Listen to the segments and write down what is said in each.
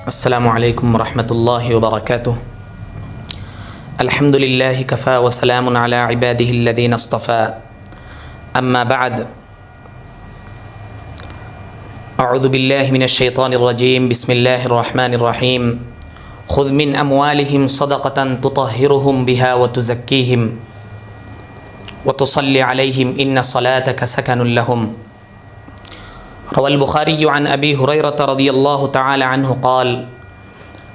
السلام عليكم ورحمة الله وبركاته. الحمد لله كفى وسلام على عباده الذين اصطفى. أما بعد، أعوذ بالله من الشيطان الرجيم. بسم الله الرحمن الرحيم. خذ من أموالهم صدقة تطهرهم بها وتزكيهم وتصلي عليهم إن صلاتك سكن لهم. روى البخاري عن أبي هريرة رضي الله تعالى عنه قال: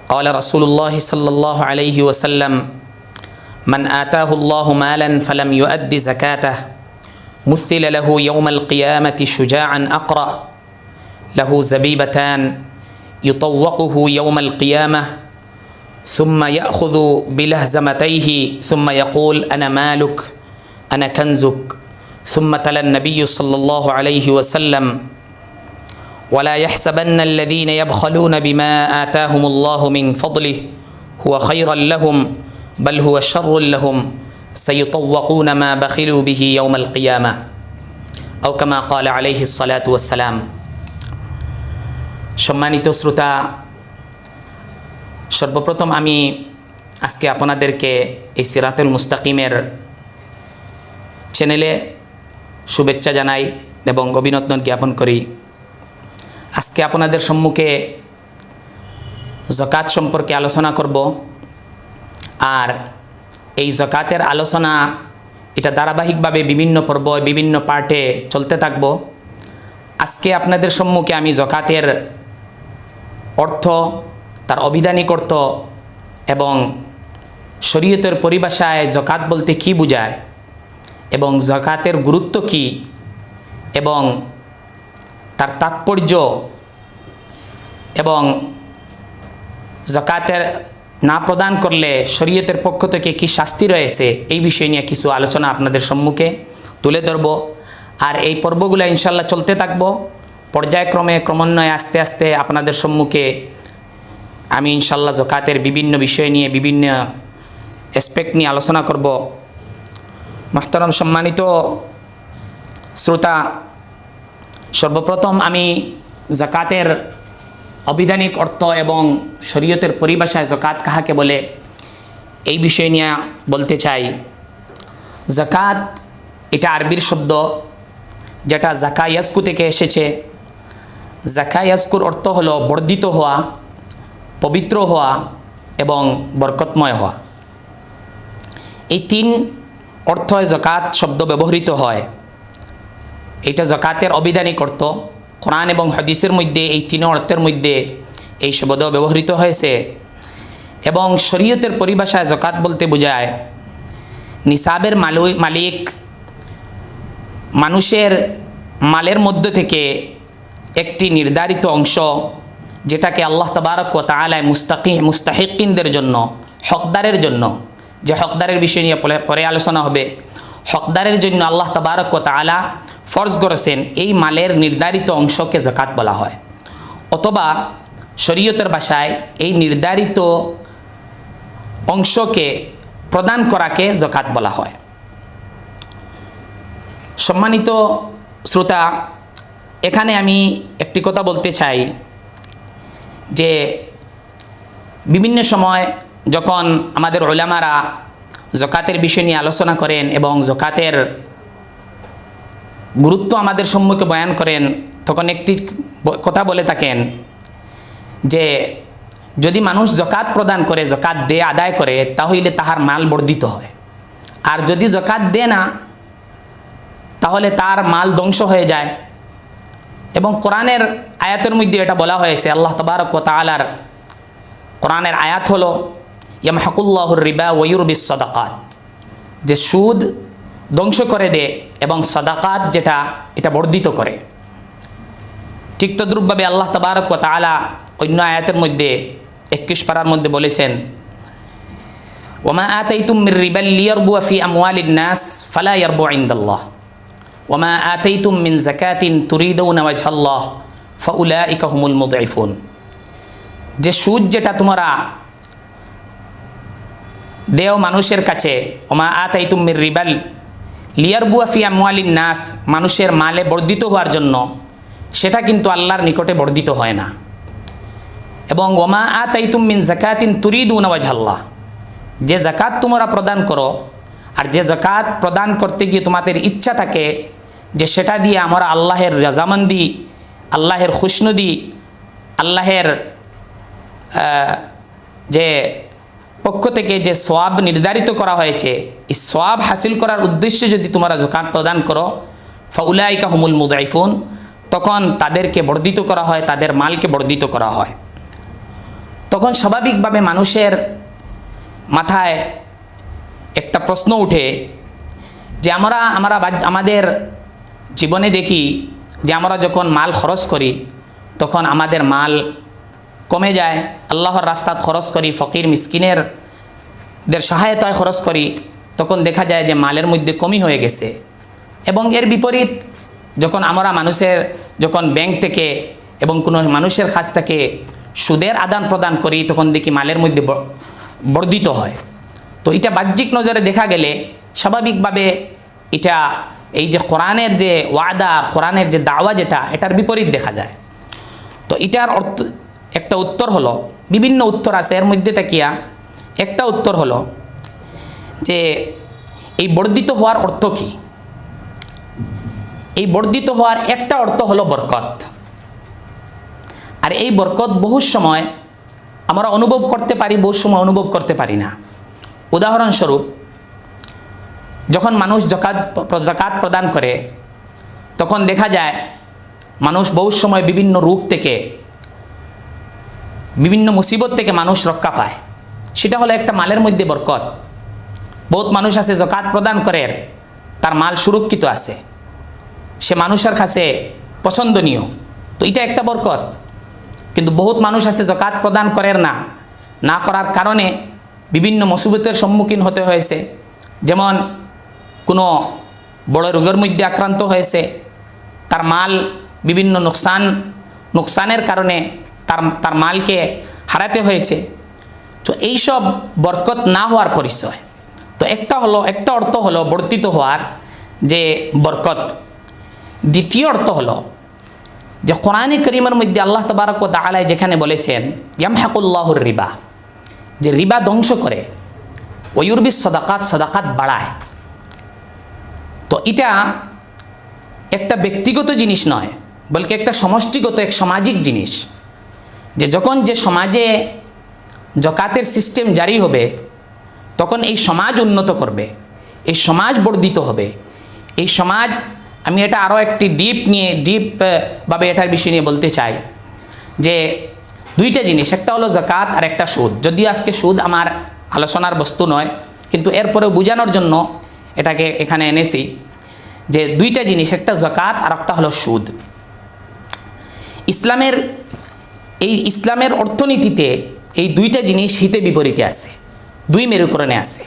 قال رسول الله صلى الله عليه وسلم: من آتاه الله مالا فلم يؤد زكاته مثل له يوم القيامة شجاعا أقرأ له زبيبتان يطوقه يوم القيامة ثم يأخذ بلهزمتيه ثم يقول: أنا مالك أنا كنزك. ثم تلا النبي صلى الله عليه وسلم: ولا يحسبن الذين يبخلون بما آتاهم الله من فضله هو خيرا لهم بل هو شر لهم سيطوقون ما بخلوا به يوم القيامة أو كما قال عليه الصلاة والسلام. সম্মানিত শ্রোতা, সর্বপ্রথম আমি আজকে আপনাদেরকে এই সিরাতুল মুস্তাকিমের চ্যানেলে শুভেচ্ছা জানাই এবং অভিনন্দন জ্ঞাপন করি। আজকে আপনাদের সম্মুখে যাকাত সম্পর্কে আলোচনা করব। আর এই যাকাতের আলোচনা এটা ধারাবাহিকভাবে বিভিন্ন পর্ব বিভিন্ন পার্টে চলতে থাকব। আজকে আপনাদের সম্মুখে আমি যাকাতের অর্থ, তার অভিধানিক অর্থ এবং শরীয়তের পরিভাষায় যাকাত বলতে কী বোঝায় এবং যাকাতের গুরুত্ব কী এবং তার তাৎপর্য এবং যাকাতের না প্রদান করলে শরীয়তের পক্ষ থেকে কী শাস্তি রয়েছে এই বিষয় নিয়ে কিছু আলোচনা আপনাদের সম্মুখে তুলে ধরব। আর এই পর্বগুলো ইনশাল্লাহ চলতে থাকব। পর্যায়ক্রমে ক্রমান্বয়ে আস্তে আস্তে আপনাদের সম্মুখে আমি ইনশাল্লাহ যাকাতের বিভিন্ন বিষয় নিয়ে বিভিন্ন অ্যাসপেক্ট নিয়ে আলোচনা করব। মুহতারাম সম্মানিত শ্রোতা, সর্বপ্রথম আমি যাকাতের অভিধানিক অর্থ এবং শরীয়তের পরিভাষায় যাকাত কাহাকে বলে এই বিষয় নিয়ে বলতে চাই। যাকাত এটা আরবির শব্দ, যেটা জাকা ইয়াজকু থেকে এসেছে। জাকা ইয়াজকুর অর্থ হলো বর্ধিত হওয়া, পবিত্র হওয়া এবং বরকতময় হওয়া। এই তিন অর্থে যাকাত শব্দ ব্যবহৃত হয়। এটা যাকাতের অভিধানিক অর্থ। কোরআন এবং হাদিসের মধ্যে এই তিন অর্থের মধ্যে এই শব্দ ব্যবহৃত হয়েছে। এবং শরীয়তের পরিভাষায় যাকাত বলতে বোঝায় নিসাবের মালিক মানুষের মালের মধ্য থেকে একটি নির্ধারিত অংশ, যেটাকে আল্লাহ তাবারক ওয়া তাআলা মুস্তাহিকিনদের জন্য, হকদারের জন্য, যে হকদারের বিষয় নিয়ে পরে আলোচনা হবে, হকদারের জন্য আল্লাহ তাবারক ওয়া তাআলা ফরজ করেছেন এই মালের নির্ধারিত অংশকে যাকাত বলা হয়। অথবা শরীয়তের ভাষায় এই নির্ধারিত অংশকে প্রদান করাকে যাকাত বলা হয়। সম্মানিত শ্রোতা, এখানে আমি একটি কথা বলতে চাই যে বিভিন্ন সময় যখন আমাদের উলামারা যাকাতের বিষয় নিয়ে আলোচনা করেন এবং যাকাতের গুরুত্ব আমাদের সম্মুখে বয়ান করেন, তখন একটি কথা বলে থাকেন যে যদি মানুষ যাকাত প্রদান করে, যাকাত দিয়ে আদায় করে, তাহলে তাহার মাল বর্ধিত হয়। আর যদি যাকাত দেয় না, তাহলে তার মাল ধ্বংস হয়ে যায়। এবং কোরআনের আয়াতের মধ্যে এটা বলা হয়েছে। আল্লাহ তাবারক ওয়া তাআলার কোরআনের আয়াত হলো ইয়ামহাকুল্লাহুর রিবা ওয়া ইউরবিস সাদাকাত, যে সুদ ধ্বংস করে দেয় এবং সাদাকাত যেটা এটা বর্ধিত করে। ঠিক তদ্রূপভাবে আল্লাহ তাবারক ওয়া তাআলা অন্য আয়াতের মধ্যে 21 পারার মধ্যে বলেছেন, ওয়ামা আতাইতুম মির রিবা লিয়ারবুয়া ফি আমওয়ালিন নাস ফালা ইয়ারবু ইনদাল্লাহ ওয়ামা আতাইতুম মিন যাকাতিন তুরিদুনা ওয়াজহাল্লাহ ফাউলাইকা হুমুল মুদঈফুন। যে সুদ যেটা তোমরা দেও মানুষের কাছে, ওমা আতাইতুম মির রিবাল লিয়ারবুয়া ফি আমওয়ালিন নাস, মানুষের মালে বর্ধিত হওয়ার জন্য, সেটা কিন্তু আল্লাহর নিকটে বর্ধিত হয় না। এবং ওমা আতাইতুম মিন যাকাতিন তুরিদুনা ওয়াজহাল্লাহ, যে যাকাত তোমরা প্রদান করো আর যে যাকাত প্রদান করতে গিয়ে তোমাদের ইচ্ছা থাকে যে সেটা দিয়ে আমরা আল্লাহের রাজামন্দি, আল্লাহের খুশনুদি, আল্লাহের যে পক্ষ থেকে যে সওয়াব নির্ধারিত করা হয়েছে, এই সওয়াব হাসিল করার উদ্দেশ্যে যদি তোমরা যাকাত প্রদান করো, ফাউলাইকা হুমুল মুদাইফুন, তখন তাদেরকে বর্ধিত করা হয়, তাদের মালকে বর্ধিত করা হয়। তখন স্বাভাবিকভাবে মানুষের মাথায় একটা প্রশ্ন উঠে যে আমরা আমাদের জীবনে দেখি যে আমরা যখন মাল খরচ করি তখন আমাদের মাল কমে যায়, আল্লাহর রাস্তাত খরচ করি, ফকির মিসকিনের দের সহায়তায় খরচ করি, তখন দেখা যায় যে মালের মধ্যে কমি হয়ে গেছে। এবং এর বিপরীত যখন আমরা যখন ব্যাংক থেকে এবং কোনো মানুষের কাছ থেকে সুদের আদান প্রদান করি তখন দেখি মালের মধ্যে বর্ধিত হয়। তো এটা বাহ্যিক নজরে দেখা গেলে স্বাভাবিকভাবে এটা এই যে কোরআনের যে ওয়াদা, কোরআনের যে দাওয়া, যেটা এটার বিপরীত দেখা যায়। তো এটার একটা উত্তর হলো, বিভিন্ন উত্তর আছে, এর মধ্যে তাকিয়া একটা উত্তর হলো যে এই বর্ধিত হওয়ার অর্থ কী। এই বর্ধিত হওয়ার একটা অর্থ হলো বরকত। আর এই বরকত বহু সময় আমরা অনুভব করতে পারি, বহু সময় অনুভব করতে পারি না। উদাহরণস্বরূপ, যখন মানুষ যাকাত প্রদান করে তখন দেখা যায় মানুষ বহু সময় বিভিন্ন রোগ থেকে, বিভিন্ন মুসিবত থেকে মানুষ রক্ষা পায়। সেটা হলো একটা মালের মধ্যে বরকত। বহুত মানুষ আছে যাকাত প্রদান করে, তার মাল সুরক্ষিত আছে, সে মানুষের কাছে পছন্দনীয়, তো এটা একটা বরকত। কিন্তু বহুত মানুষ আছে যাকাত প্রদান করে না করার কারণে বিভিন্ন মুসিবতের সম্মুখীন হতে হয়েছে। যেমন কোনো বড় রোগের মধ্যে আক্রান্ত হয়েছে, তার মাল বিভিন্ন নুকসানের কারণে তার মালকে হারাতে হয়েছে। তো এইসব বরকত না হওয়ার পরিচয়। তো একটা অর্থ হলো বর্ধিত হওয়ার যে বরকত। দ্বিতীয় অর্থ হলো যে কোরআনে কারীমের মধ্যে আল্লাহ তাবারক ওয়া তাআলা যেখানে বলেছেন ইয়ামহাকুল্লাহুর রিবা, যে রিবা ধ্বংস করে, ওয়ুরবিস সাদাকাত, সাদাকাত বাড়ায়। তো এটা একটা ব্যক্তিগত জিনিস নয়, বলকে একটা সমষ্টিগত, এক সামাজিক জিনিস। যে যখন যে সমাজে যাকাতের সিস্টেম জারি হবে তখন এই সমাজ উন্নত করবে, এই সমাজ বর্ধিত হবে। এই সমাজ, আমি এটা আরও একটি ডিপভাবে এটার বিষয় নিয়ে বলতে চাই যে দুইটা জিনিস, একটা হলো যাকাত আর একটা সুদ। যদিও আজকে সুদ আমার আলোচনার বস্তু নয়, কিন্তু এরপরেও বোঝানোর জন্য এটাকে এখানে এনেছি যে দুইটা জিনিস, একটা যাকাত আর একটা হলো সুদ। ইসলামের অর্থনীতিতে এই দুইটা জিনিস হিতে বিপরীতে আছে, দুই মেরুকরণে আছে।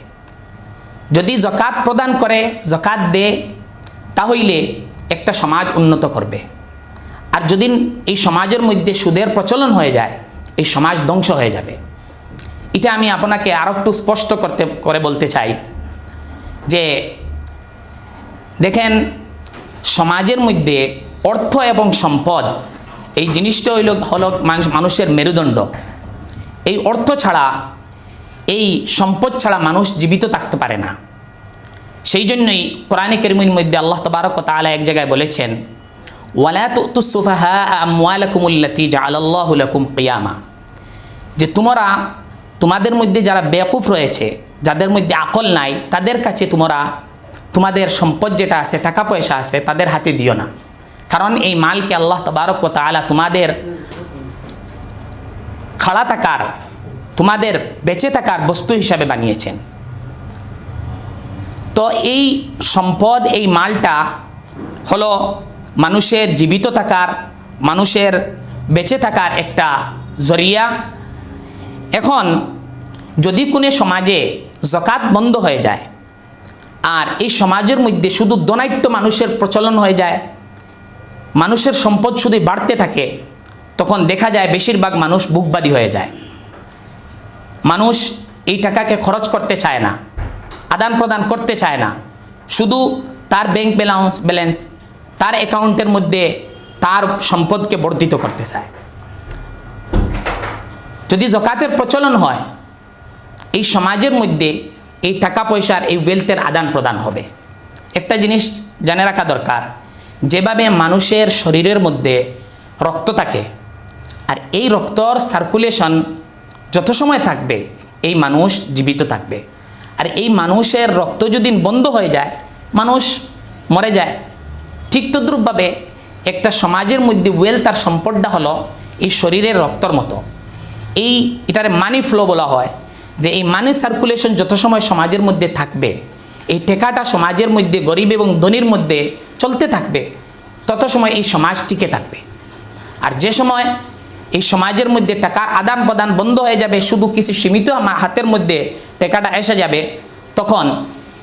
যদি যাকাত প্রদান করে, যাকাত দেয়, তাহলে একটা সমাজ উন্নত করবে। আর যদি এই সমাজের মধ্যে সুদের প্রচলন হয়ে যায়, এই সমাজ ধ্বংস হয়ে যাবে। এটা আমি আপনাকে আরও একটু স্পষ্ট করে বলতে চাই যে দেখেন, সমাজের মধ্যে অর্থ এবং সম্পদ, এই জিনিসটা হলো মানুষের মেরুদণ্ড। এই অর্থ ছাড়া, এই সম্পদ ছাড়া মানুষ জীবিত থাকতে পারে না। সেই জন্যই কোরআনে কারীমের মধ্যে আল্লাহ তাবারক ওয়া তাআলা এক জায়গায় বলেছেন ওয়ালা তুতুস সুফাহা আমওয়ালাকুমুল্লাতী জাআলাল্লাহু লাকুম কিয়ামা, যে তোমাদের মধ্যে যারা বেয়াকুফ রয়েছে, যাদের মধ্যে আকল নাই, তাদের কাছে তোমাদের সম্পদ যেটা আছে, টাকা পয়সা আছে, তাদের হাতে দিও না। কারণ এই মালকে আল্লাহ তাবারক ওয়া তাআলা তোমাদের খাড়া থাকার, তোমাদের বেঁচে থাকার বস্তু হিসাবে বানিয়েছেন। তো এই সম্পদ, এই মালটা হলো মানুষের জীবিত থাকার, মানুষের বেঁচে থাকার একটা জরিয়া। এখন যদি কোনো সমাজে যাকাত বন্ধ হয়ে যায় আর এই সমাজের মধ্যে শুধু ধনাঢ্য মানুষের প্রচলন হয়ে যায়, মানুষের সম্পদ শুধু বাড়তে থাকে, তখন দেখা যায় বেশিরভাগ মানুষ বুকবাদী হয়ে যায়। মানুষ এই টাকাকে খরচ করতে চায় না, আদান প্রদান করতে চায় না, শুধু তার ব্যাংক ব্যালেন্স, তার অ্যাকাউন্টের মধ্যে তার সম্পদকে বর্ধিত করতে চায়। যদি জাকাতের প্রচলন হয়, এই সমাজের মধ্যে এই টাকা পয়সার, এই ওয়েলথের আদান প্রদান হবে। একটা জিনিস জেনে রাখা দরকার, যেভাবে মানুষের শরীরের মধ্যে রক্ত থাকে, আর এই রক্তর সার্কুলেশন যত সময় থাকবে এই মানুষ জীবিত থাকবে। আর এই মানুষের রক্ত যদি বন্ধ হয়ে যায়, মানুষ মরে যায়। ঠিক তদ্রূপভাবে একটা সমাজের মধ্যে ওয়েলথ আর সম্পদটা হলো এই শরীরের রক্তর মতো। এটারে মানি ফ্লো বলা হয়, যে এই মানি সার্কুলেশন যত সময় সমাজের মধ্যে থাকবে, এই টেকাটা সমাজের মধ্যে গরিব এবং ধনীর মধ্যে চলতে থাকবে, তত সময় এই সমাজ টিকে থাকবে। আর যে সময় এই সমাজের মধ্যে টাকার আদান প্রদান বন্ধ হয়ে যাবে, শুধু কিছু সীমিত হাতের মধ্যে টাকাটা এসে যাবে, তখন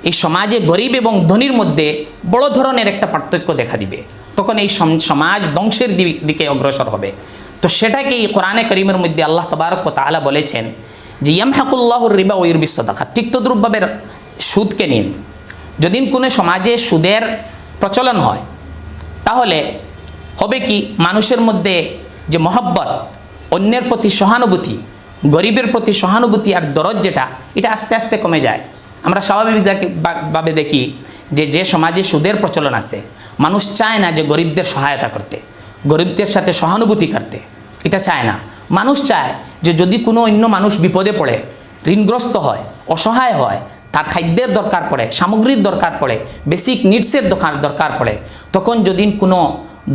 এই সমাজে গরিব এবং ধনীর মধ্যে বড় ধরনের একটা পার্থক্য দেখা দিবে। তখন এই সমাজ ধ্বংসের দিকে অগ্রসর হবে। তো সেটাকেই কোরআনে কারীমের মধ্যে আল্লাহ তাবারক ওয়া তাআলা বলেছেন যে ইয়ামহাকুল্লাহুর রিবা ওয়া ইউরবিস সাদাকা। ঠিক তদ্রূপভাবে সুদকে নিন। যদি কোনো সমাজে সুদের প্রচলন হয়, তাহলে হবে কি, মানুষের মধ্যে যে মহব্বত, অন্যের প্রতি সহানুভূতি, গরিবের প্রতি সহানুভূতি আর দরদ, এটা আস্তে আস্তে কমে যায়। আমরা স্বাভাবিকভাবে দেখি যে সমাজে সুদের প্রচলন আছে, মানুষ চায় না যে গরিবদের সহায়তা করতে, গরিবদের সাথে সহানুভূতি করতে, এটা চায় না। মানুষ চায় যে যদি কোনো অন্য মানুষ বিপদে পড়ে, ঋণগ্রস্ত হয়, অসহায় হয়, তার খাদ্যের দরকার পড়ে, সামগ্রীর দরকার পড়ে, বেসিক নিডসের দরকার পড়ে, তখন যদি কোনো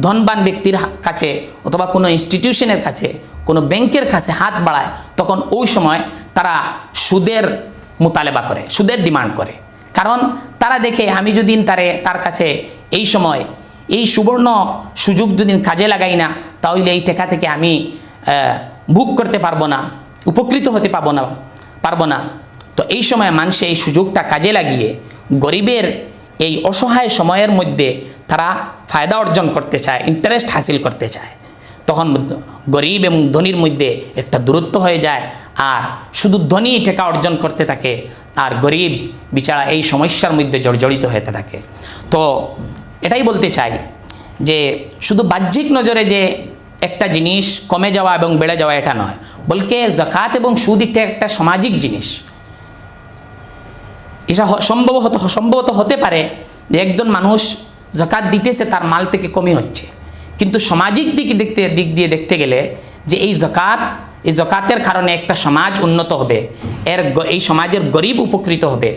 ধনবান ব্যক্তির কাছে অথবা কোনো ইনস্টিটিউশনের কাছে, কোনো ব্যাংকের কাছে হাত বাড়ায়, তখন ওই সময় তারা সুদের মোতালেবা করে, সুদের ডিমান্ড করে। কারণ তারা দেখে, আমি যদি তার কাছে এই সময় এই সুবর্ণ সুযোগ যদি কাজে লাগাই না, তাহলে এই টাকা থেকে আমি ভোগ করতে পারবো না, উপকৃত হতে পারবো না। তো এই সময় মানুষ এই সুযোগটা কাজে লাগিয়ে গরিবের এই অসহায় সময়ের মধ্যে তারা ফায়দা অর্জন করতে চায়, ইন্টারেস্ট হাসিল করতে চায়। তখন গরিব এবং ধনীর মধ্যে একটা দূরত্ব হয়ে যায়, আর শুধু ধনী টাকা অর্জন করতে থাকে, আর গরিব বিচারা এই সমস্যার মধ্যে জর্জরিত হয়ে থাকে। তো এটাই বলতে চাই যে শুধু বাহ্যিক নজরে যে একটা জিনিস কমে যাওয়া এবং বেড়ে যাওয়া এটা নয়, বলকে যাকাত এবং সুদ একটা সামাজিক জিনিস। এটা সম্ভবত হতে পারে যে একজন মানুষ যাকাত দিতেছে, তার মাল থেকে কমই হচ্ছে, কিন্তু সামাজিক দিক দিয়ে দেখতে গেলে যে এই যাকাতের কারণে একটা সমাজ উন্নত হবে, এই সমাজের গরিব উপকৃত হবে,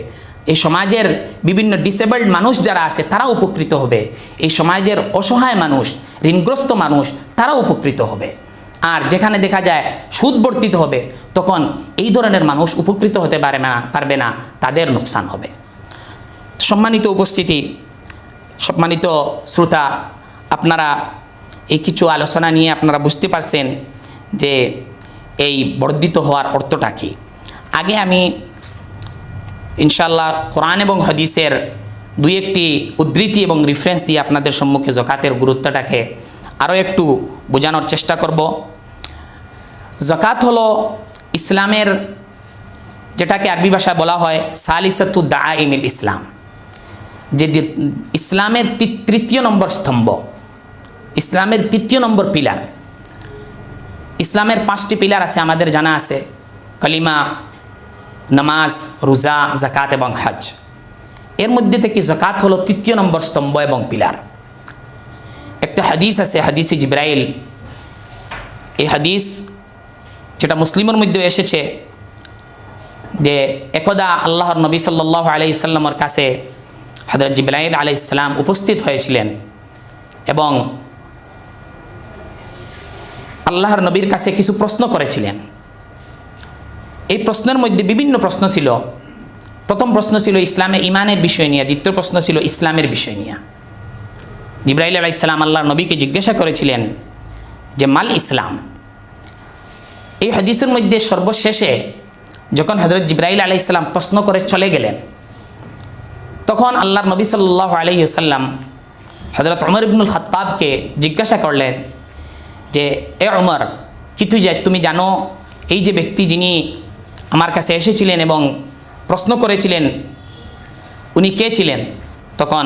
এই সমাজের বিভিন্ন ডিসেবলড মানুষ যারা আছে তারা উপকৃত হবে, এই সমাজের অসহায় মানুষ, ঋণগ্রস্ত মানুষ তারা উপকৃত হবে। আর যেখানে দেখা যায় সুদ বর্তিত হবে, তখন এই ধরনের মানুষ উপকৃত হতে পারবে না, তাদের নোকসান হবে। সম্মানিত উপস্থিতি, সম্মানিত শ্রোতা, আপনারা এই কিছু আলোচনা নিয়ে আপনারা বুঝতে পারছেন যে এই বর্ধিত হওয়ার অর্থটা কী। আগে আমি ইনশাআল্লাহ কোরআন এবং হাদিসের দুই একটি উদ্ধৃতি এবং রেফারেন্স দিয়ে আপনাদের সম্মুখে যাকাতের গুরুত্বটাকে আরও একটু বোঝানোর চেষ্টা করব। যাকাত হলো ইসলামের, যেটাকে আরবি ভাষায় বলা হয় সালিসাতু দাআইমিল ইসলাম, যে ইসলামের তৃতীয় নম্বর স্তম্ভ, ইসলামের তৃতীয় নম্বর পিলার। ইসলামের 5টি পিলার আছে, আমাদের জানা আছে, কালিমা, নামাজ, রোজা, যাকাত এবং হজ। এর মধ্যে থেকে যাকাত হলো তৃতীয় নম্বর স্তম্ভ এবং পিলার। একটা হাদিস আছে, হাদিসে জিবরাইল, এই হাদিস যেটা মুসলিমের মধ্যে এসেছে, যে একদা আল্লাহর নবী সাল্লাল্লাহু আলাইহি সাল্লামের কাছে হযরত জিবরাইল আলাইহিস সালাম উপস্থিত হয়েছিলেন এবং আল্লাহর নবীর কাছে কিছু প্রশ্ন করেছিলেন। এই প্রশ্নের মধ্যে বিভিন্ন প্রশ্ন ছিল। প্রথম প্রশ্ন ছিল ইসলামে ইমানের বিষয় নিয়ে, দ্বিতীয় প্রশ্ন ছিল ইসলামের বিষয় নিয়ে। জিবরাইল আলাইহিস সালাম আল্লাহর নবীকে জিজ্ঞাসা করেছিলেন যে মাল ইসলাম। এই হাদিসের মধ্যে সর্বশেষে যখন হযরত জিবরাইল আলাইহিস সালাম প্রশ্ন করে চলে গেলেন, তখন আল্লাহর নবী সাল্লাল্লাহু আলাইহি ওয়াসাল্লাম হযরত ওমর ইবনুল খাত্তাবকে জিজ্ঞাসা করলেন যে এ ওমর, তুমি জানো এই যে ব্যক্তি যিনি আমার কাছে এসেছিলেন এবং প্রশ্ন করেছিলেন, উনি কে ছিলেন? তখন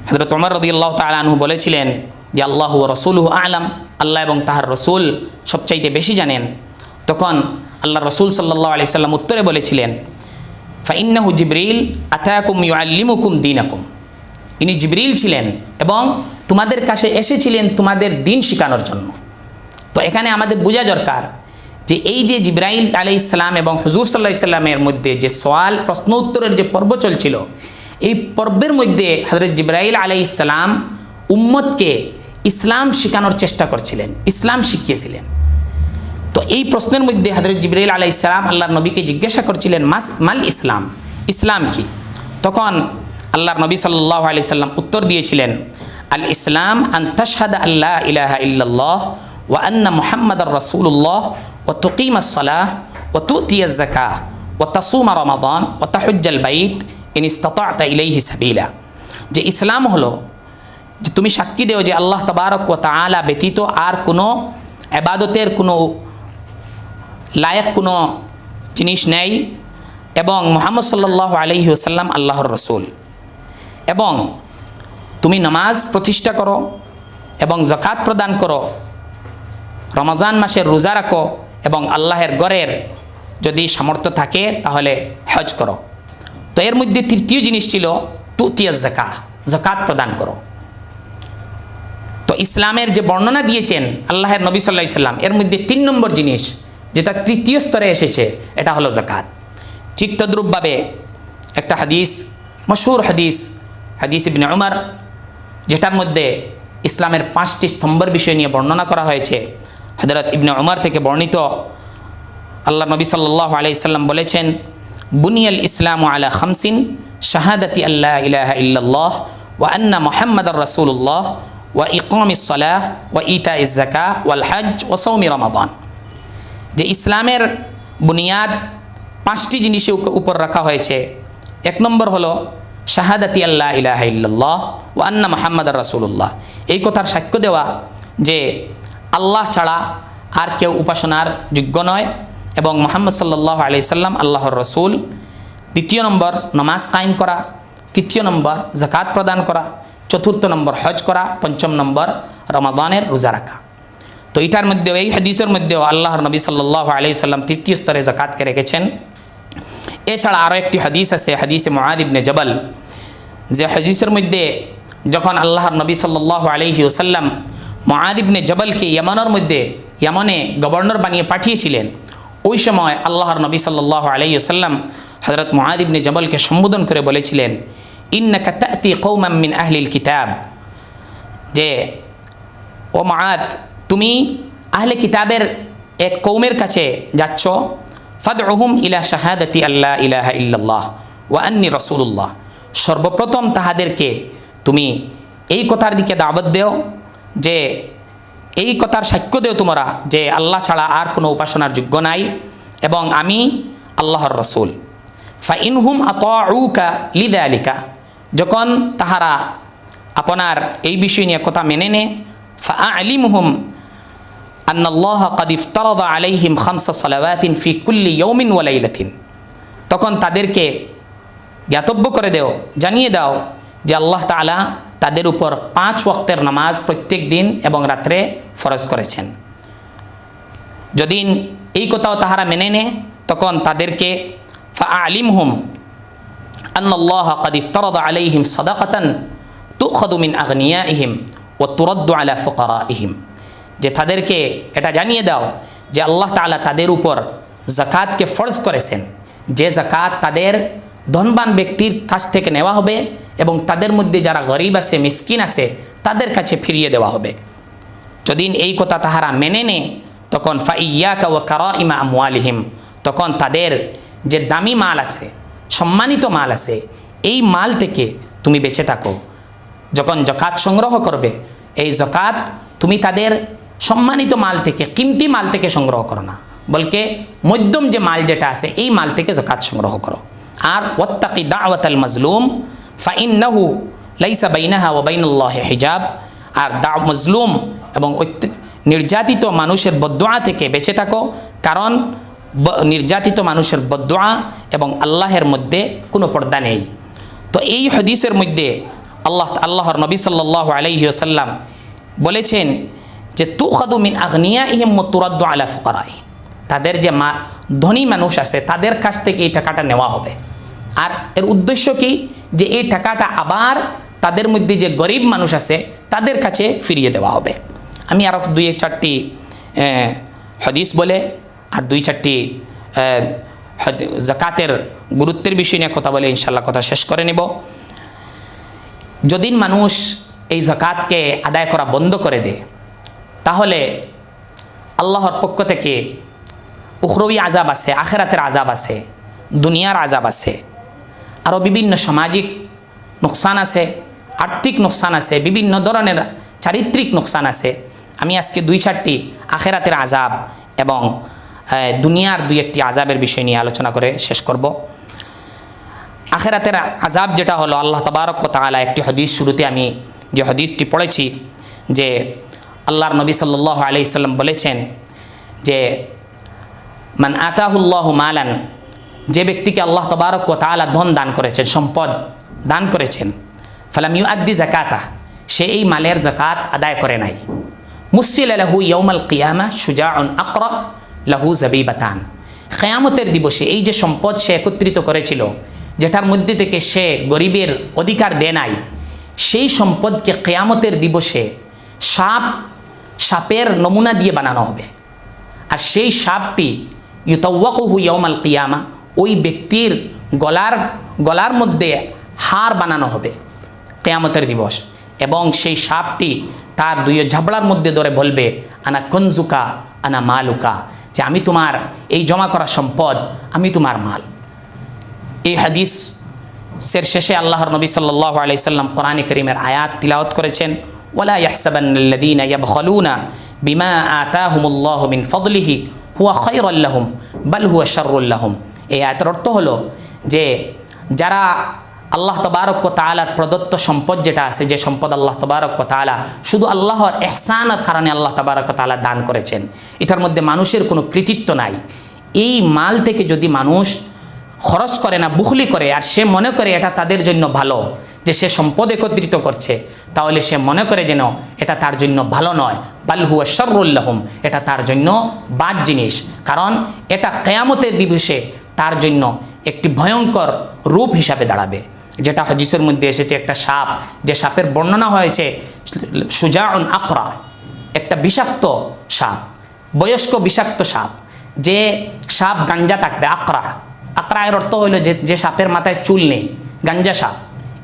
হযরত ওমর রাদিয়াল্লাহু তাআলা আনহু বলেছিলেন যে আল্লাহু ওয়া রাসূলুহু আ'লাম, আল্লাহ এবং তাহার রসুল সবচাইতে বেশি জানেন। তখন আল্লাহ রসুল সাল্লাল্লাহু আলাইহি সাল্লাম উত্তরে বলেছিলেন, ফাইন্নাহু জিবরিল আতাকুম ইউআল্লিমুকুম দীনাকুম, ইনি জিবরিল ছিলেন এবং তোমাদের কাছে এসেছিলেন তোমাদের দিন শেখানোর জন্য। তো এখানে আমাদের বোঝা দরকার যে এই যে জিবরাইল আলাইহিস সালাম এবং হুজুর সাল্লাল্লাহু আলাইহি সাল্লামের মধ্যে যে সওয়াল প্রশ্ন উত্তরের যে পর্ব চলছিল, এই পর্বের মধ্যে হযরত জিবরাইল আলাইহিস সালাম উম্মতকে ইসলাম শেখানোর চেষ্টা করছিলেন, ইসলাম শিখিয়েছিলেন। তো এই প্রশ্নের মধ্যে হযরত জিবরাইল আলাইহিস সালাম আল্লাহর নবীকে জিজ্ঞাসা করছিলেন, মাল ইসলাম, ইসলাম কি? তখন আল্লাহর নবী সাল্লাল্লাহু আলাইহি সাল্লাম উত্তর দিয়েছিলেন, আল ইসলাম আন তাশহাদা আল্লা ইলাহা ইল্লাল্লাহ ওয়া আন্না মুহাম্মাদার রাসূলুল্লাহ ওয়া তুকিমাস সালাহ ওয়া তুতিয়াজ যাকাহ ওয়া তাসুমা রমাদান ওয়া তাহুজ্জাল বাইত ইন ইসতাতা'তা ইলাইহি সাবিলা। যে ইসলাম হলো যে তুমি সাক্ষী দেও যে আল্লাহ তাবারক ওয়া তাআলা ব্যতীত আর কোনো ইবাদতের কোনো লায়ক কোনো জিনিস নেই এবং মুহাম্মদ সাল্লাল্লাহু আলাইহি ওয়াসাল্লাম আল্লাহর রসুল, এবং তুমি নামাজ প্রতিষ্ঠা করো এবং যাকাত প্রদান করো, রমজান মাসের রোজা রাখো এবং আল্লাহের ঘরের যদি সামর্থ্য থাকে তাহলে হজ করো। তো এর মধ্যে তৃতীয় জিনিস ছিল তুতিয়াজ যাকাহ, যাকাত প্রদান করো। তো ইসলামের যে বর্ণনা দিয়েছেন আল্লাহের নবী সাল্লাল্লাহু আলাইহি সাল্লাম, এর মধ্যে 3 নম্বর জিনিস যেটা তৃতীয় স্তরে এসেছে এটা হলো যাকাত। ঠিক তদ্রূপভাবে একটা হাদিস, মশহুর হাদিস, হাদিস ইবনে উমর, যেটার মধ্যে ইসলামের 5টি স্তম্ভের বিষয় নিয়ে বর্ণনা করা হয়েছে। হযরত ইবনে উমর থেকে বর্ণিত, আল্লাহ নবী সাল্লাল্লাহু আলাইহি সাল্লাম বলেছেন, বুনিয়াল ইসলামু আলা খামসিন শাহাদাতি আল্লা ইলাহা ইল্লাল্লাহ ওয়া আন্না মুহাম্মাদার রাসূলুল্লাহ ওয়া ইকামিস সালাহ ওয়া ইতাইজ যাকাহ ওয়াল হজ ওয়া সাওমি রমাদান। যে ইসলামের বুনিয়াদ 5টি জিনিসের উপর রাখা হয়েছে। 1 নম্বর হলো শাহাদাতি আল্লা ইলাহা ইল্লাল্লাহ ওয়া আন্না মুহাম্মাদার রাসূলুল্লাহ, এই কথার সাক্ষ্য দেওয়া যে আল্লাহ ছাড়া আর কেউ উপাসনার যোগ্য নয় এবং মুহাম্মদ সাল্লাল্লাহু আলাইহি সাল্লাম আল্লাহর রসুল। 2 নম্বর নামাজ কায়েম করা, 3 নম্বর যাকাত প্রদান করা, 4 নম্বর হজ করা, 5 নম্বর রমাদানের রোজা রাখা। তো এটার মধ্যে, এই হাদিসের মধ্যেও আল্লাহর নবী সাল্লাল্লাহু আলাইহি সাল্লাম 3য় স্তরে যাকাতকে রেখেছেন। এছাড়া আরও একটি হাদিস আছে, হাদিসে মুআদ ইবনে জবল, যে হাদিসের মধ্যে যখন আল্লাহর নবী সাল্লাল্লাহু আলাইহি ওয়াসাল্লাম মুআদ ইবনে জবলকে ইয়ামনে গভর্নর বানিয়ে পাঠিয়েছিলেন, ওই সময় আল্লাহর নবী সাল্লাল্লাহু আলাইহি ওয়াসাল্লাম হযরত মুআদ ইবনে জবলকে সম্বোধন করে বলেছিলেন, ইন্নাকা তা'তি কওমান মিন আহলিল কিতাব, যে ও মুআদ, তুমি আহলে কিতাবের এক কওমের কাছে যাচ্ছ, ফাদউহুম ইলা শাহাদাতি আল্লা ইলাহা ইল্লাল্লাহ ওয়া আন্নী রাসূলুল্লাহ, সর্বপ্রথম তাহাদেরকে তুমি এই কথার দিকে দাওয়াত দেও, যে এই কথার সাক্ষ্য দেও তোমরা যে আল্লাহ ছাড়া আর কোনো উপাসনার যোগ্য নাই এবং আমি আল্লাহর রসুল। ফাইনহুম আতাউকা লিযালিকা, যখন তাহারা আপনার এই বিষয় নিয়ে কথা মেনে নে, ফাআলিমহুম আন্নাল্লাহ ক্বাদ ইফতারাদা আলাইহিম 5 সালাওয়াতিন ফি কুল্লি ইয়াউমিন ওয়া লাইলাতিন, তখন তাদেরকে জ্ঞাতব্য করে দেও, জানিয়ে দাও যে আল্লাহ তাআলা তাদের উপর 5 ওয়াক্তের নামাজ প্রত্যেক দিন এবং রাত্রে ফরজ করেছেন। যদি এই কথাও তাহারা মেনে নেয় তখন তাদেরকে ফাআলিমহুম আন্নাল্লাহ ক্বাদ ইফতারাদা আলাইহিম সাদাকাতান তুখাযু মিন আগনিয়াইহিম ওয়া তুরাদ্দু আলা ফুকারাইহিম, যে তাদেরকে এটা জানিয়ে দাও যে আল্লাহ তাআলা তাদের উপর যাকাতকে ফরজ করেছেন, যে যাকাত তাদের ধনবান ব্যক্তির কাছ থেকে নেওয়া হবে এবং তাদের মধ্যে যারা গরিব আছে, মিসকিন আছে, তাদের কাছে ফিরিয়ে দেওয়া হবে। যদি এই কথা তাহারা মেনে নেয় তখন ফাইয়াকা ওয়া কারাইমা আমওয়ালিহিম, তখন তাদের যে দামি মাল আছে, সম্মানিত মাল আছে, এই মাল থেকে তুমি বেঁচে থাকো। যখন যাকাত সংগ্রহ করবে, এই যাকাত তুমি তাদের সম্মানিত মাল থেকে, কিমতি মাল থেকে সংগ্রহ করো না, বলকে মধ্যম যে মাল যেটা আছে এই মাল থেকে যাকাত সংগ্রহ করো। আর ওয়াত্তাকি দাওয়াতাল মাজলুম ফাইন্নাহু লাইসা বাইনাহা ওয়া বাইনাল্লাহি হিজাব, আর মাজলুম এবং নির্যাতিত মানুষের বদদুয়া থেকে বেঁচে থাকো, কারণ নির্যাতিত মানুষের বদদুয়া এবং আল্লাহের মধ্যে কোনো পর্দা নেই। তো এই হাদিসের মধ্যে আল্লাহর নবী সাল্লাল্লাহু আলাইহি ওয়াসাল্লাম বলেছেন যে তুখাযু মিন আগনিয়াইহিম ওয়া তুরাদ্দু আলা ফুকারাইহিম, তাদের যে ধনী মানুষ আছে তাদের কাছ থেকে এই টাকাটা নেওয়া হবে। আর এর উদ্দেশ্য কি, যে এই টাকাটা আবার তাদের মধ্যে যে গরিব মানুষ আছে তাদের কাছে ফিরিয়ে দেওয়া হবে। আমি আরও 2-4টি হাদিস বলে আর 2-4টি যাকাতের গুরুত্বের বিষয় নিয়ে কথা বলে ইনশাল্লাহ কথা শেষ করে নেব। যদি মানুষ এই যাকাতকে আদায় করা বন্ধ করে দেয় তাহলে আল্লাহর পক্ষ থেকে উখরবী আযাব আছে, আখিরাতের আযাব আছে, দুনিয়ার আযাব আছে, আরও বিভিন্ন সামাজিক নোকসান আছে, আর্থিক নোকসান আছে, বিভিন্ন ধরনের চারিত্রিক নোকসান আছে। আমি আজকে 2-4টি আখিরাতের আযাব এবং দুনিয়ার 2-1টি আযাবের বিষয় নিয়ে আলোচনা করে শেষ করব। আখিরাতের আযাব যেটা হলো, আল্লাহ তাবারক ওয়া তাআলা একটি হাদিস, শুরুতে আমি যে হাদিসটি পড়েছি, যে আল্লাহর নবী সাল্লাল্লাহু আলাইহি সাল্লাম বলেছেন যে মান আতাহুল্লাহু মালান, যে ব্যক্তিকে আল্লাহ তাবারক ওয়া তাআলা ধন দান করেছেন, সম্পদ দান করেছেন, ফালাম ইউআদ্দি যাকাতা, সে এই মালের যাকাত আদায় করে নাই, মুসিলা লাহু ইয়াউমাল কিয়ামা শুজাউন আকরা লাহু জাবিবাতান, কিয়ামতের দিবসে এই যে সম্পদ সে একত্রিত করেছিল, যেটার মধ্যে থেকে সে গরিবের অধিকার দেয় নাই, সেই সম্পদকে কিয়ামতের দিবসে সাপের নমুনা দিয়ে বানানো হবে। আর সেই সাপটি ইউতাওয়াকুহু ইয়াউমাল কিয়ামা, ওই ব্যক্তির গলার মধ্যে হার বানানো হবে কিয়ামতের দিবস, এবং সেই সাপটি তার 2 ঝাবড়ার মধ্যে ধরে বলবে আনা কনজুকা আনা মালুকা, যে আমি তোমার এই জমা করা সম্পদ, আমি তোমার মাল। এই হাদিসের শেষে আল্লাহর নবী সাল্লাল্লাহু আলাইহি সাল্লাম কোরআনে কারীমের আয়াত তিলাওয়াত করেছেন, ওয়ালা ইয়াহসাবান্নাল্লাযীনা ইয়াবখালুনা বিমা আতাহুমুল্লাহু মিন ফাদলিহি হুয়া খায়রাল লাহুম বাল হুয়া শাররুল লাহুম। এই আয়াতের অর্থ হলো যে যারা আল্লাহ তাবারক ওয়া তাআলার প্রদত্ত সম্পদ যেটা আছে, যে সম্পদ আল্লাহ তাবারক ওয়া তাআলা শুধু আল্লাহর ইহসানের কারণে আল্লাহ তাবারক ওয়া তাআলা দান করেছেন, এটার মধ্যে মানুষের কোনো কৃতিত্ব নাই, এই মাল থেকে যদি মানুষ খরচ করে না, বুখলি করে, আর সে মনে করে এটা তাদের জন্য ভালো, যে সে সম্পদ একত্রিত করছে, তাহলে সে মনে করে যেন এটা তার জন্য ভালো নয়, বাল হুয়া শাররুল লাহুম, এটা তার জন্য বাদ জিনিস। কারণ এটা কিয়ামতের দিবসে তার জন্য একটি ভয়ঙ্কর রূপ হিসাবে দাঁড়াবে, যেটা হাদিসের মধ্যে এসেছে, একটা সাপ, যে সাপের বর্ণনা হয়েছে শুজাউন আকরা, একটা বিষাক্ত সাপ, বয়স্ক বিষাক্ত সাপ, যে সাপ গাঞ্জা থাকবে। আকরা এর অর্থ হইল যে সাপের মাথায় চুল নেই, গাঞ্জা সাপ।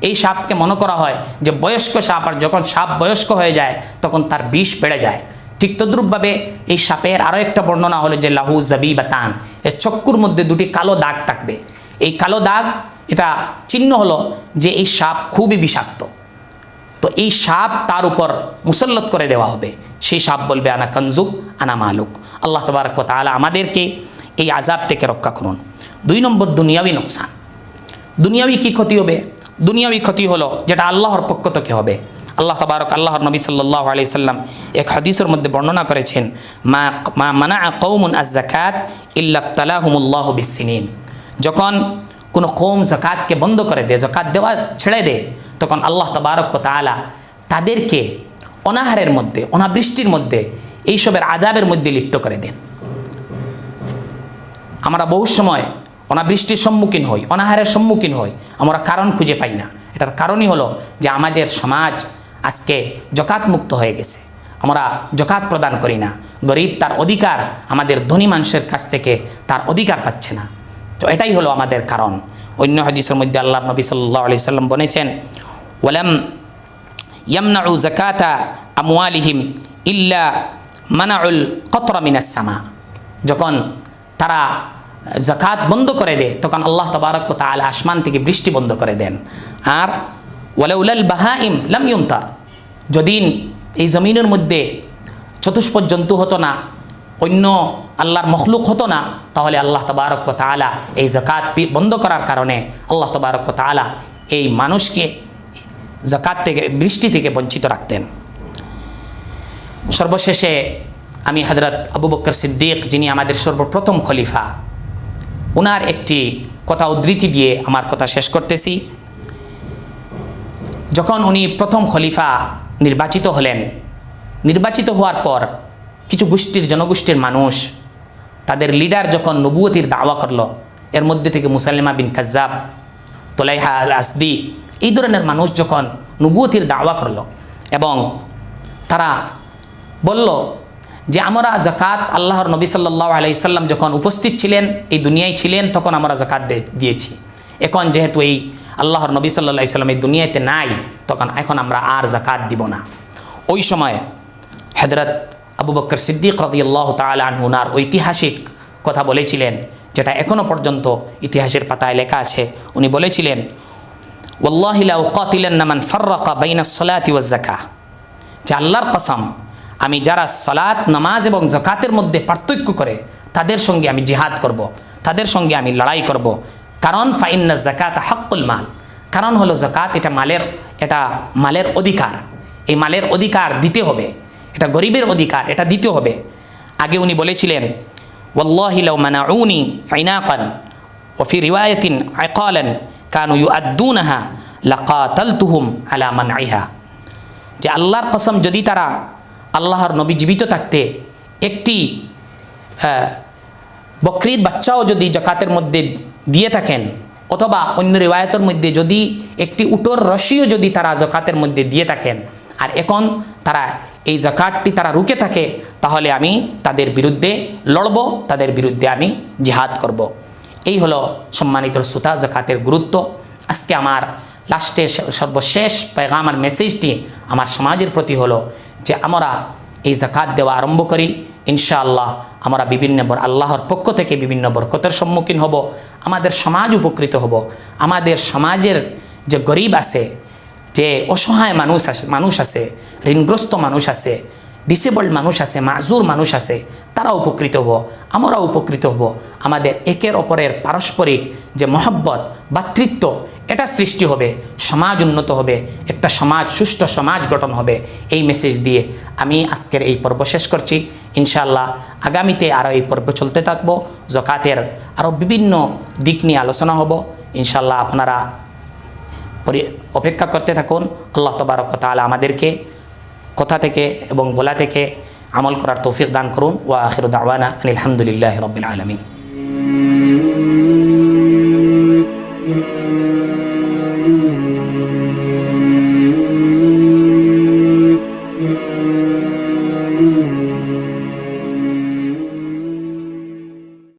এই সাপকে মনে করা হয় যে বয়স্ক সাপ, আর যখন সাপ বয়স্ক হয়ে যায় তখন তার বিষ বেড়ে যায়। ঠিক তদ্রূপভাবে এই সাপের আরও একটা বর্ণনা হলো যে লাহু জাবিবাতান, এর চক্ষুর মধ্যে 2টি কালো দাগ থাকবে। এই কালো দাগ, এটা চিহ্ন হলো যে এই সাপ খুবই বিষাক্ত। তো এই সাপ তার উপর মুসল্লত করে দেওয়া হবে, সেই সাপ বলবে আনা কনজুক আনা মালুক। আল্লাহ তাবারক ওয়া তাআলা আমাদেরকে এই আযাব থেকে রক্ষা করুন। 2 নম্বর, দুনিয়াবি নোকসান। দুনিয়াবি কি ক্ষতি হবে? দুনিয়াবি ক্ষতি হলো যেটা আল্লাহর পক্ষ থেকে হবে। আল্লাহর নবী সাল্লাল্লাহু আলাইহি সাল্লাম এক হাদিসের মধ্যে বর্ণনা করেছেন, মা মানা কওমুন আয-যাকাত ইল্লা ইবতালাহুমুল্লাহু বিস-সিনিন, যখন কোনো কওম যাকাতকে বন্ধ করে দেয়, যাকাত দেওয়া ছেড়ে দেয়, তখন আল্লাহ তাবারক ওয়া তাআলা তাদেরকে অনাহারের মধ্যে, অনাবৃষ্টির মধ্যে, এইসবের আযাবের মধ্যে লিপ্ত করে দেন। আমরা বহু সময় অনাবৃষ্টির সম্মুখীন হই, অনাহারের সম্মুখীন হই, আমরা কারণ খুঁজে পাই না। এটার কারণই হলো যে আমাদের সমাজ আজকে যাকাত মুক্ত হয়ে গেছে, আমরা যাকাত প্রদান করি না, গরিব তার অধিকার আমাদের ধনী মানুষের কাছ থেকে তার অধিকার পাচ্ছে না। তো এটাই হলো আমাদের কারণ। অন্য হাদিসের মধ্যে আল্লাহর নবী সাল্লাল্লাহু আলাইহি সাল্লাম বলেছেন, ওয়ালাম ইয়ামনাউ যাকাতা আমওয়ালিহিম ইল্লা মানাউল কতরা মিনাস সামা, যখন তারা যাকাত বন্ধ করে দেয় তখন আল্লাহ তাবারক ওয়া তাআলা আসমান থেকে বৃষ্টি বন্ধ করে দেন। আর ওয়ালাউলাল বাহাইম লাম ইউমতার, যদি এই জমিনের মধ্যে চতুষ্পদ জন্তু হতো না, অন্য আল্লাহর মখলুক হতো না, তাহলে আল্লাহ তাবারক ওয়া তাআলা এই যাকাত বন্ধ করার কারণে আল্লাহ তাবারক ওয়া তাআলা এই মানুষকে যাকাত থেকে, বৃষ্টি থেকে বঞ্চিত রাখতেন। সর্বশেষে আমি হযরত আবু বকর সিদ্দিক, যিনি আমাদের সর্বপ্রথম খলিফা, ওনার একটি কথা উদ্ধৃতি দিয়ে আমার কথা শেষ করতেছি। যখন উনি প্রথম খলিফা নির্বাচিত হলেন, নির্বাচিত হওয়ার পর কিছু জনগোষ্ঠীর মানুষ তাদের লিডার যখন নবুয়তির দাওয়া করলো, এর মধ্যে থেকে মুসাল্লিমা বিন কাজ্জাব, তোলাইহা আল আসদি, এই ধরনের মানুষ যখন নবুয়তির দাওয়া করলো এবং তারা বলল যে আমরা জাকাত, আল্লাহর নবী সাল্লাল্লাহু আলাইহি সাল্লাম যখন উপস্থিত ছিলেন, এই দুনিয়ায় ছিলেন, তখন আমরা জাকাত দিয়েছি। এখন যেহেতু এই আল্লাহর নবী সাল্লাল্লাহু আলাইহি সাল্লাম এই দুনিয়াতে নাই, এখন আমরা আর জাকাত দিব না। ওই সময় হযরত আবু বকর সিদ্দিক রাদিয়াল্লাহু তাআলা আনহু নার ঐতিহাসিক কথা বলেছিলেন, যেটা এখনও পর্যন্ত ইতিহাসের পাতায় লেখা আছে। উনি বলেছিলেন, ওয়াল্লাহি লা উকাতিলান্না মান ফাররাকা বাইনাস সালাতি ওয়াজ যাকাহ, যে আল্লাহর কসম, আমি যারা সালাত, নামাজ এবং যাকাতের মধ্যে পার্থক্য করে তাদের সঙ্গে আমি জিহাদ করব, তাদের সঙ্গে আমি লড়াই করব। কারণ ফাইন্না যাকাত হাক্কুল মাল, কারণ হলো যাকাত এটা মালের অধিকার। এই মালের অধিকার দিতে হবে, এটা গরিবের অধিকার, এটা দিতে হবে। আগে উনি বলেছিলেন, ওয়াল্লাহি লাউ মানাউনি ইনাকান ওয়া ফি রিওয়ায়াতিন ইকালান কানু ইউআদ্দুনাহা লাকাতালতুহুম আলা মানইহা, যে আল্লাহর কসম, যদি তারা আল্লাহর নবী জীবিত থাকতে একটি বকরির বাচ্চাও যদি জাকাতের মধ্যে দিয়ে থাকেন, অথবা অন্য রিওয়ায়াতের মধ্যে যদি একটি উটোর রশিও যদি তারা জাকাতের মধ্যে দিয়ে থাকেন, আর এখন তারা এই জাকাতটি তারা রুখে থাকে, তাহলে আমি তাদের বিরুদ্ধে লড়ব, তাদের বিরুদ্ধে আমি জিহাদ করব। এই হলো সম্মানিত শ্রোতা জাকাতের গুরুত্ব। আজকে আমার লাস্টে সর্বশেষ পেগাম আর মেসেজটি আমার সমাজের প্রতি হলো যে আমরা এই জাকাত দেওয়া আরম্ভ করি। ইনশাআল্লাহ আমরা আল্লাহর পক্ষ থেকে বিভিন্ন বরকতের সম্মুখীন হব, আমাদের সমাজ উপকৃত হব। আমাদের সমাজের যে গরিব আছে, যে অসহায় মানুষ আছে, ঋণগ্রস্ত মানুষ আছে, ডিসেবলড মানুষ আছে, মাজুর মানুষ আছে, তারা উপকৃত হব, আমরা উপকৃত হব। আমাদের একের অপরের পারস্পরিক যে মহব্বত, ভাতৃত্ব, এটা সৃষ্টি হবে, সমাজ উন্নত হবে, একটা সুষ্ঠু সমাজ গঠন হবে। এই মেসেজ দিয়ে আমি আজকের এই পর্ব শেষ করছি। ইনশাআল্লাহ আগামীতে আরও এই পর্ব চলতে থাকবো। যাকাতের আরও বিভিন্ন দিক নিয়ে আলোচনা হব। ইনশাআল্লাহ আপনারা অপেক্ষা করতে থাকুন। আল্লাহ তাবারক ওয়া তাআলা আমাদেরকে কথা থেকে এবং বলা থেকে আমল করার তৌফিক দান করুন। ওয়া আখিরু দাওয়ানা আনিল হামদুলিল্লাহি রাব্বিল আলামিন।